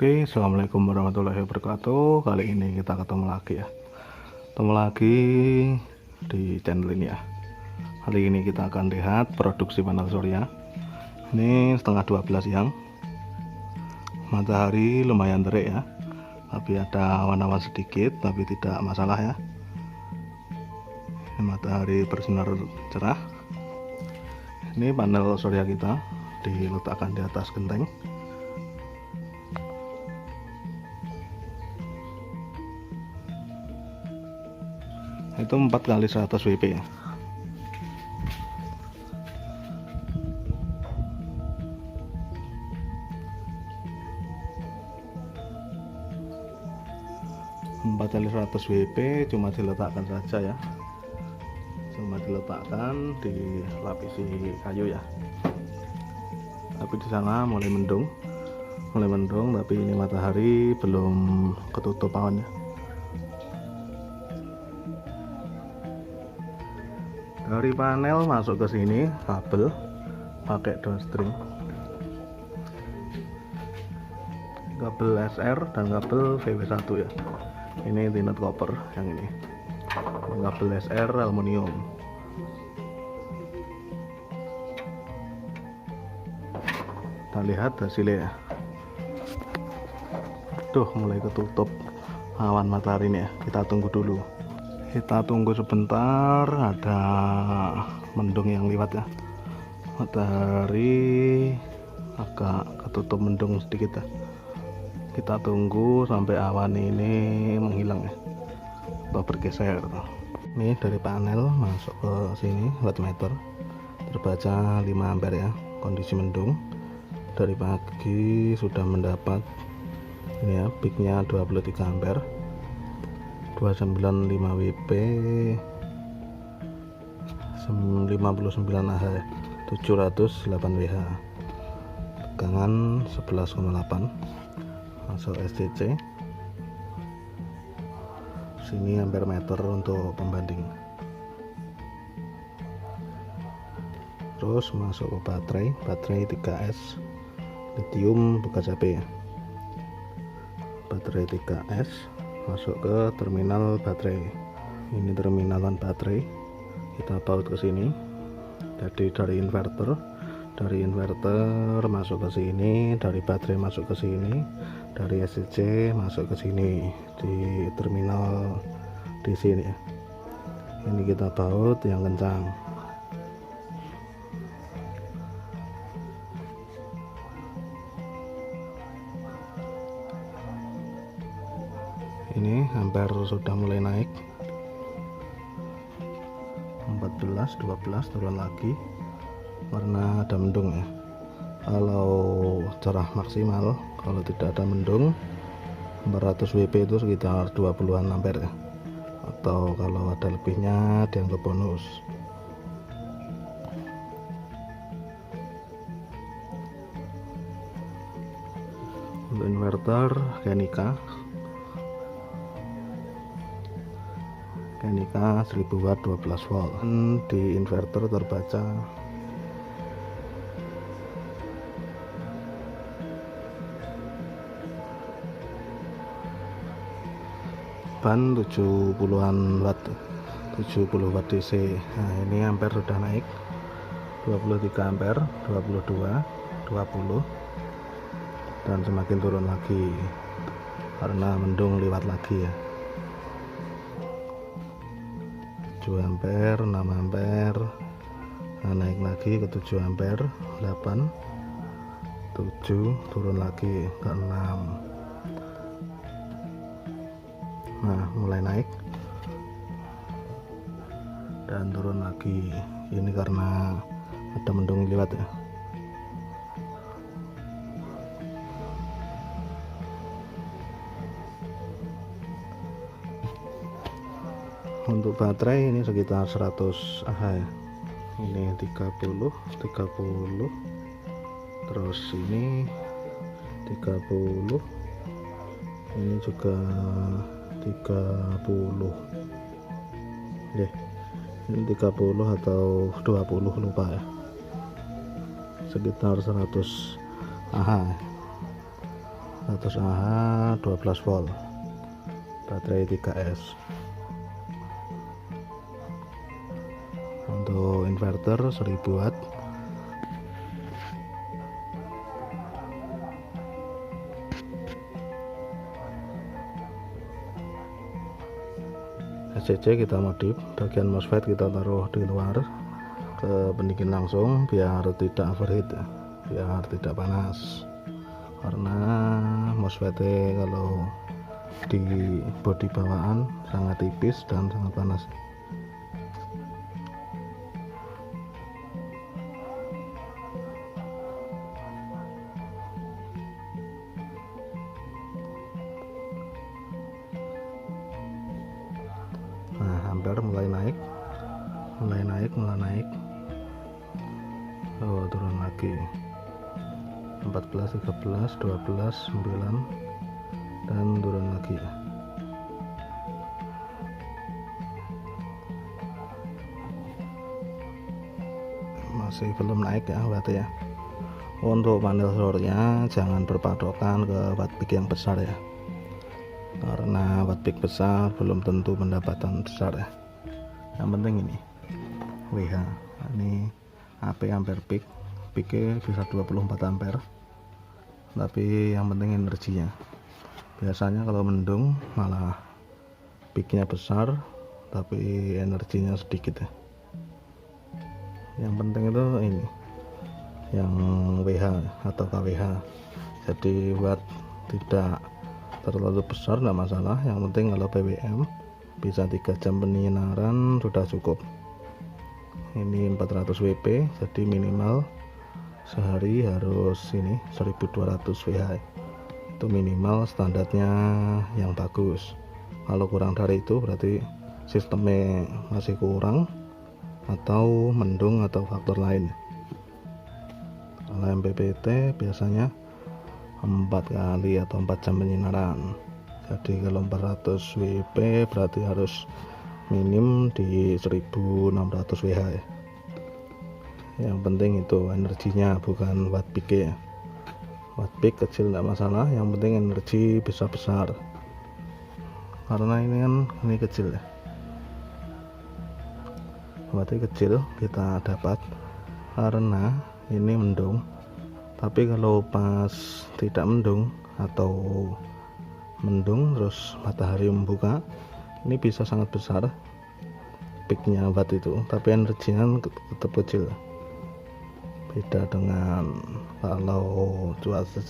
Oke, assalamualaikum warahmatullahi wabarakatuh. Kali ini kita ketemu lagi ya. Ketemu lagi di channel ini ya. Kali ini kita akan lihat produksi panel surya. Ini setengah 12 siang. Matahari lumayan terik ya. Tapi ada awan-awan sedikit, tapi tidak masalah ya. Ini matahari bersinar cerah. Ini panel surya kita diletakkan di atas genteng. Itu 4 kali 100 WP ya. Empat kali 100 WP cuma diletakkan saja ya, cuma diletakkan di lapisi kayu ya. Tapi di sana mulai mendung tapi ini matahari belum ketutup awannya. Dari panel masuk ke sini kabel pakai downstream, kabel SR dan kabel VW1 ya. Ini tinted copper, yang ini kabel SR aluminium. Kita lihat hasilnya ya. Tuh mulai ketutup awan matahari ini ya. Kita tunggu dulu. Kita tunggu sebentar, ada mendung yang lewat ya. Matahari agak ketutup mendung sedikit ya. Kita tunggu sampai awan ini menghilang ya, atau bergeser. Ini dari panel masuk ke sini wattmeter, terbaca 5 ampere ya. Kondisi mendung. Dari pagi sudah mendapat ini ya, peaknya 23 ampere, 295 WP, 59 Ah, 708 WH, tegangan 11,8, masuk SCC. Sini ampere meter untuk pembanding. Terus masuk ke baterai 3S lithium bekas HP ya. Baterai 3S masuk ke terminal baterai. Ini terminalan baterai, kita baut ke sini. Jadi dari inverter masuk ke sini, dari baterai masuk ke sini, dari SCC masuk ke sini di terminal di sini ya. Ini kita baut yang kencang. Ini ampere sudah mulai naik, 14, 12 turun lagi karena ada mendung ya. Kalau cerah maksimal, kalau tidak ada mendung 400 WP itu sekitar 20-an ampere ya. Atau kalau ada lebihnya dianggap bonus. Untuk inverter Kenika 1000 watt 12 volt. Di inverter terbaca ban 70-an watt, 70 watt DC. Nah, ini ampere sudah naik 23 ampere, 22, 20, dan semakin turun lagi karena mendung lewat lagi ya. 7 ampere, 6 ampere, nah, naik lagi ke 7 ampere, 8, 7, turun lagi ke 6. Nah, mulai naik dan turun lagi. Ini karena ada mendung lewat ya. Untuk baterai ini sekitar 100 Ah ya. Ini 30, terus ini 30, ini juga 30 ya. Ini 30 atau 20 lupa ya, sekitar 100 Ah. 100 Ah 12 volt, baterai 3S. Untuk inverter 1000 watt. SCC kita modif, bagian MOSFET kita taruh di luar ke pendingin langsung biar tidak overheat ya, biar tidak panas, karena MOSFET kalau di bodi bawaan sangat tipis dan sangat panas. Nah, ampere mulai naik. Oh, turun lagi. 14, 13, 12, 9 dan turun lagi. Masih belum naik ya berarti ya. Untuk panel surya jangan berpatokan ke watt peak yang besar ya, karena watt peak besar belum tentu pendapatan besar ya. Yang penting ini WH, ini AP ampere peak, peaknya bisa 24 ampere, tapi yang penting energinya. Biasanya kalau mendung malah peaknya besar tapi energinya sedikit ya. Yang penting itu ini yang WH atau KWH, jadi watt tidak terlalu besar tidak masalah, yang penting kalau PWM bisa 3 jam penyinaran sudah cukup. Ini 400 WP, jadi minimal sehari harus ini 1200 WH, itu minimal standarnya yang bagus. Kalau kurang dari itu berarti sistemnya masih kurang atau mendung atau faktor lain. Kalau MPPT biasanya 4 kali atau 4 jam penyinaran, jadi kalau 400 WP berarti harus minim di 1600 WH ya. Yang penting itu energinya, bukan watt peak ya. Watt peak kecil tidak masalah, yang penting energi bisa besar, karena ini kan ini kecil ya, berarti kecil kita dapat karena ini mendung. Tapi kalau pas tidak mendung atau mendung terus matahari membuka, ini bisa sangat besar peaknya watt itu, tapi energinya tetap kecil. Beda dengan kalau cuaca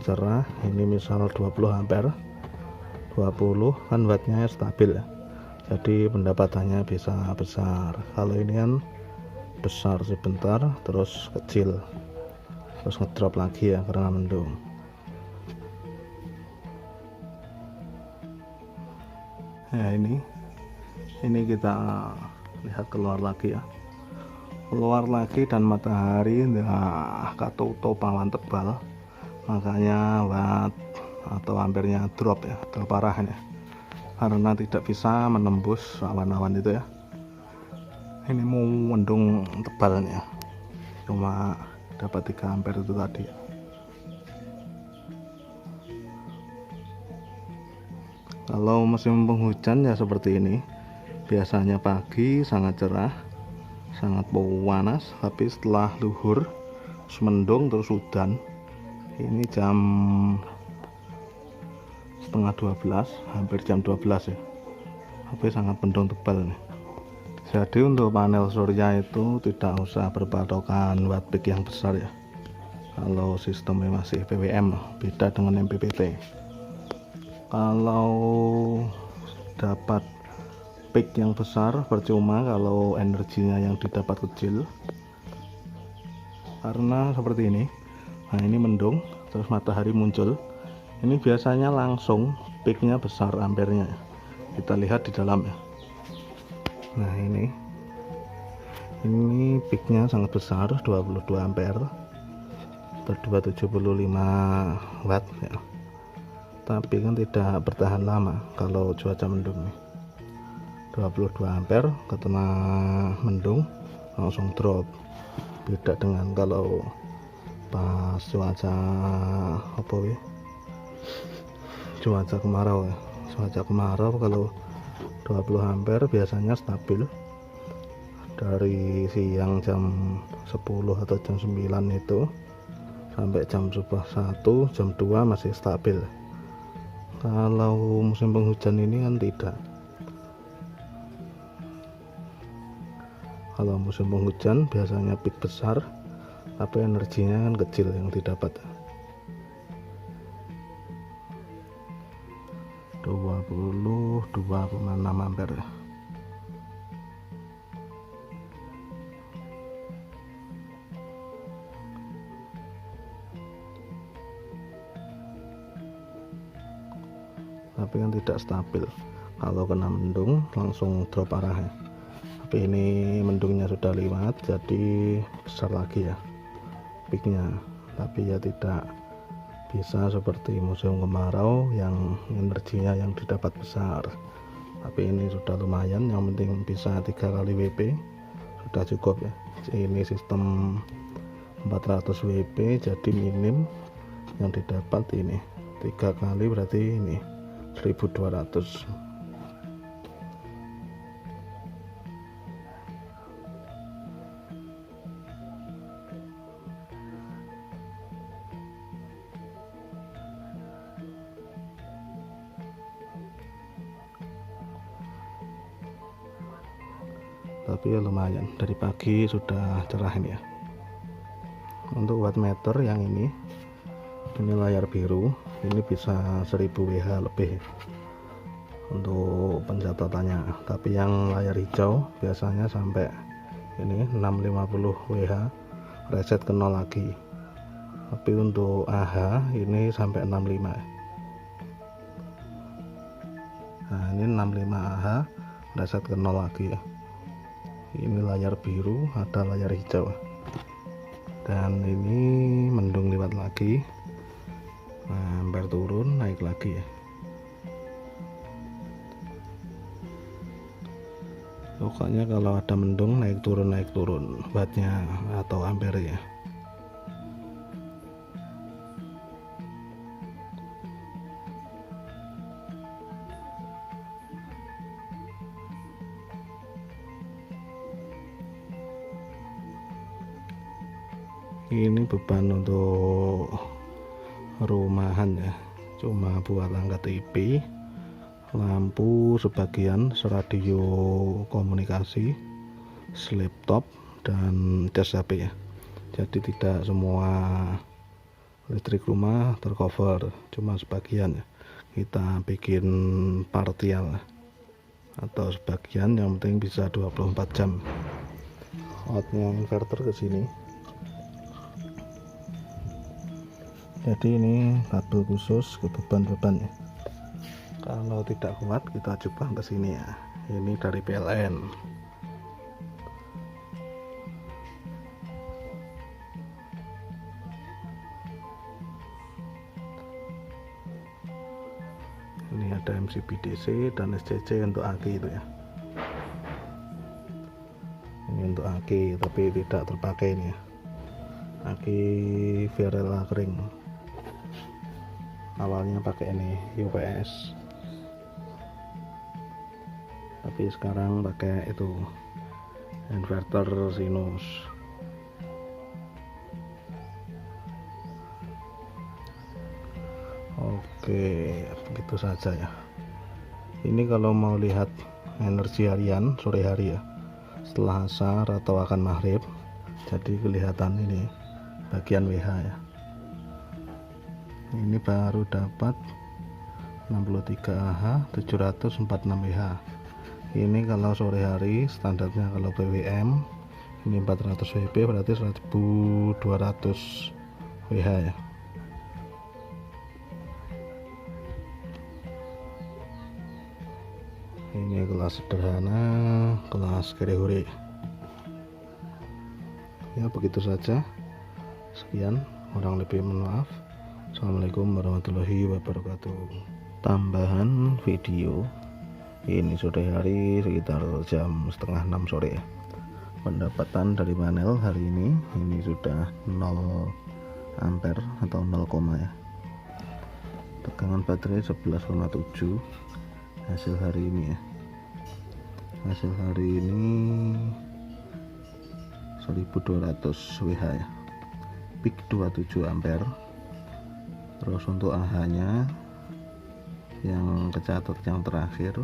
cerah, ini misal 20 ampere 20 kan wattnya stabil ya, jadi pendapatannya bisa besar. Kalau ini kan besar sebentar terus kecil, terus ngedrop lagi ya karena mendung. Ya, ini kita lihat keluar lagi ya, keluar lagi dan matahari nah katutup awan tebal, makanya watt atau ampernya drop ya, drop parah ya, karena tidak bisa menembus awan-awan itu ya. Ini mau mendung tebalnya, cuma dapat 3 ampere itu tadi. Kalau musim penghujan ya seperti ini, biasanya pagi sangat cerah, sangat panas, tapi setelah luhur mendung terus udan. Ini jam setengah 12, hampir jam 12 ya, tapi sangat mendung tebal nih. Jadi untuk panel surya itu tidak usah berpatokan watt peak yang besar ya, kalau sistemnya masih PWM, beda dengan MPPT. Kalau dapat peak yang besar percuma kalau energinya yang didapat kecil, karena seperti ini. Nah, ini mendung terus matahari muncul, ini biasanya langsung peaknya besar ampernya, kita lihat di dalam ya. Nah, ini peaknya sangat besar, 22 ampere atau 275 watt ya. Tapi kan tidak bertahan lama kalau cuaca mendung nih. 22 ampere kena mendung langsung drop. Beda dengan kalau pas cuaca apa ya, cuaca kemarau ya. Cuaca kemarau kalau 20 ampere biasanya stabil. Dari siang jam 10 atau jam 9 itu sampai jam subuh 1, jam 2 masih stabil. Kalau musim penghujan ini kan tidak. Kalau musim penghujan biasanya peak besar, tapi energinya kan kecil yang didapat. 22,6 ampere. Tapi kan tidak stabil. Kalau kena mendung langsung drop arahnya. Tapi ini mendungnya sudah lewat, jadi besar lagi ya peaknya. Tapi ya tidak bisa seperti musim kemarau yang energinya yang didapat besar. Tapi ini sudah lumayan, yang penting bisa 3 kali WP sudah cukup ya. Ini sistem 400 WP, jadi minim yang didapat ini 3 kali, berarti ini 1200. Tapi ya lumayan, dari pagi sudah cerah ini ya. Untuk wattmeter yang ini layar biru, ini bisa 1000 Wh lebih untuk pencatatannya. Tapi yang layar hijau biasanya sampai ini 650 Wh, reset ke 0 lagi. Tapi untuk AH ini sampai 65. Nah ini 65 AH, reset ke 0 lagi ya. Ini layar biru, ada layar hijau, dan ini mendung lewat lagi. Nah, ampere turun, naik lagi ya. Pokoknya kalau ada mendung naik turun wattnya atau ampere ya. Ini beban untuk rumahan ya, cuma buat angkat TV, lampu sebagian, radio komunikasi, laptop, dan cas HP ya. Jadi tidak semua listrik rumah tercover, cuma sebagian ya. Kita bikin partial atau sebagian, yang penting bisa 24 jam. Outnya inverter ke sini. Jadi ini kabel khusus ke beban-beban ya. Kalau tidak kuat kita coba ke sini ya. Ini dari PLN. Ini ada MCB DC dan SCC untuk aki itu ya. Ini untuk aki tapi tidak terpakai ini ya. Aki Virela kering. Awalnya pakai ini UPS, tapi sekarang pakai itu inverter sinus. Oke, begitu saja ya. Ini kalau mau lihat energi harian sore hari ya, setelah asar atau akan maghrib, jadi kelihatan ini bagian WH ya. Ini baru dapat 63 AH, 746 WH. Ini kalau sore hari standarnya. Kalau PWM ini 400 WP, berarti 1200 WH ya. Ini kelas sederhana, kelas kere-hore ya. Begitu saja, sekian, kurang lebih mohon maaf. Assalamualaikum warahmatullahi wabarakatuh. Tambahan video, ini sore hari sekitar jam setengah 6 sore. Pendapatan dari panel hari ini sudah 0 ampere atau 0, ya. Tegangan baterai 11,7. Hasil hari ini ya, hasil hari ini 1200 Wh ya, peak 27 ampere. Terus untuk AH nya yang kecatat yang terakhir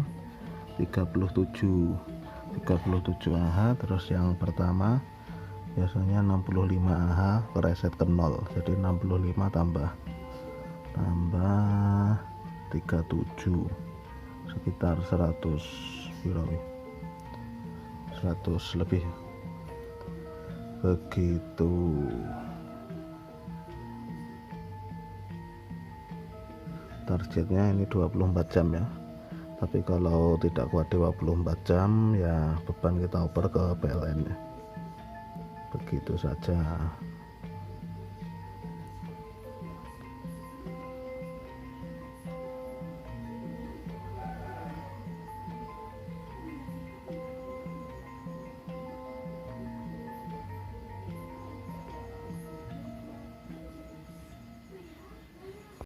37 AH. Terus yang pertama biasanya 65 AH kereset ke 0, jadi 65 tambah 37 sekitar 100 lebih begitu. Targetnya ini 24 jam ya, tapi kalau tidak kuat 24 jam ya beban kita oper ke PLN ya. Begitu saja.